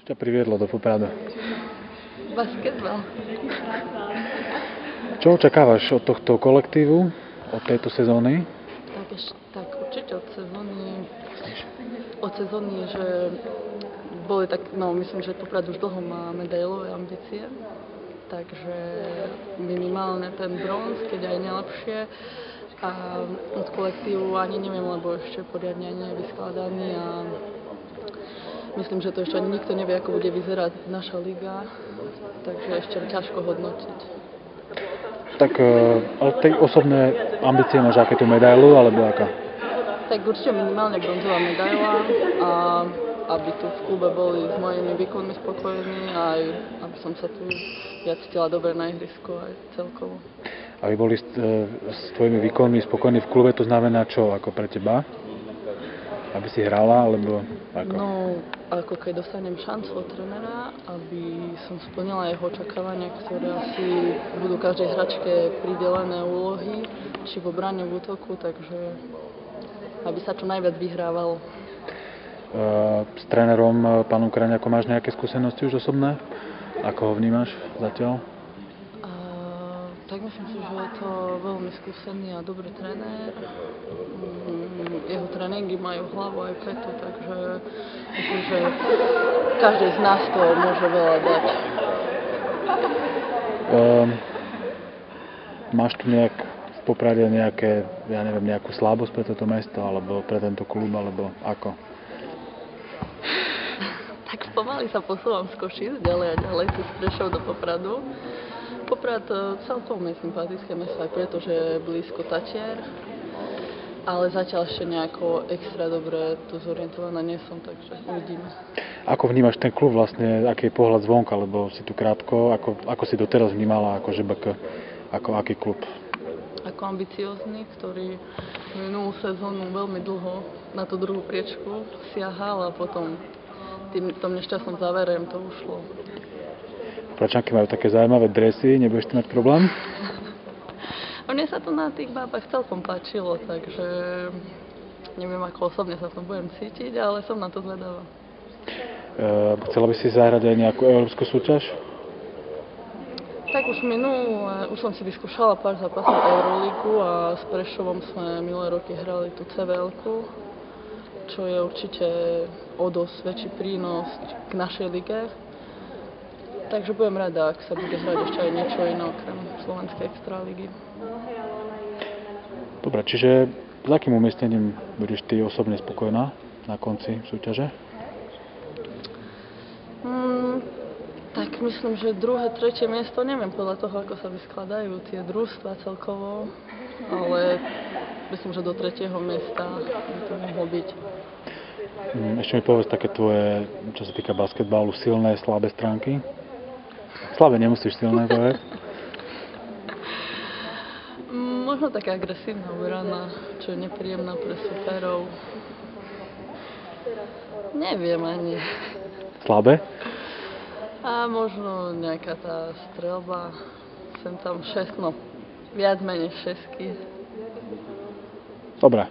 Čo ťa priviedlo do Popradu? Basketbal. Čo očakávaš od tohto kolektívu, od tejto sezóny? Tak určite od sezóny, že boli tak, myslím, že Poprad už dlho má medailové ambície, takže minimálne ten bronz, keď aj nelepšie. A od kolektívu ani neviem, lebo ešte poriadne nie je vyskladaný a myslím, že to ešte ani nikto nevie, ako bude vyzerať naša liga, takže ešte ťažko hodnotiť. Tak ale tej osobné ambície máš aké tú medailu, alebo aká? Tak určite minimálne bronzová medaila a aby tu v klube boli s mojimi výkonmi spokojní a aj aby som sa tu viac cítila dobre na ihrisku aj celkovo. Aby boli s tvojimi výkonmi spokojní v klube, to znamená čo ako pre teba? Aby si hrala, alebo ako? No, ako keď dostanem šancu od trénera, aby som splnila jeho očakávania, ktoré asi budú každej hračke pridelené úlohy, či v obrane, v útoku, takže aby sa čo najviac vyhrávalo. S trénerom, pánom Krajňákom, máš nejaké skúsenosti už osobné? Ako ho vnímaš zatiaľ? Tak myslím si, že je to veľmi skúsený a dobrý tréner. Jeho tréningy majú hlavu aj petu, takže myslím, že každý z nás to môže veľa dať. Máš tu nejak v Poprade nejakú slabosť pre toto mesto, alebo pre tento klub, alebo ako? Tak pomaly sa posúvam z Košíc ďalej a ďalej cez Prešov do Popradu. Poprad celkom je sympatické mesto aj preto, že je blízko Tatier, ale zatiaľ ešte nejako extra dobre tu zorientovaná nie som, takže uvidíme. Ako vnímaš ten klub vlastne, aký je pohľad zvonka, lebo si tu krátko, ako si doteraz vnímala ako ŽBK, ako aký klub? Ako ambiciózny, ktorý minulú sezónu veľmi dlho na tú druhú priečku siahal a potom tom nešťastnom záverem to ušlo. Pračanky majú také zaujímavé dresy, nebudeš tu mať problém? Mne sa to na tých bábach celkom páčilo, takže neviem, ako osobne sa v tom budem cítiť, ale som na to zvedavá. Chcela by si zahrať aj nejakú európsku súťaž? Tak už som si vyskúšala pár zápasov Euroligu a s Prešovom sme minulé roky hrali tú CVL-ku, čo je určite o dosť väčší prínos k našej lige. Takže budem rada, ak sa bude hrať ešte aj niečo iné okrem slovenskej extraligy. Dobre, čiže s akým umiestnením budeš ty osobne spokojná na konci súťaže? Tak myslím, že druhé, tretie miesto, neviem podľa toho, ako sa vyskladajú tie družstva celkovo, ale myslím, že do tretieho miesta by to mohlo byť. Ešte mi povedz také tvoje, čo sa týka basketbalu, silné, slabé stránky? Slabé nemusíš silné povedať. Možno taká agresívna obrana, čo je nepríjemná pre superov. Neviem ani. Slabé? A možno nejaká tá streľba, sem tam viac menej šesky. Dobre.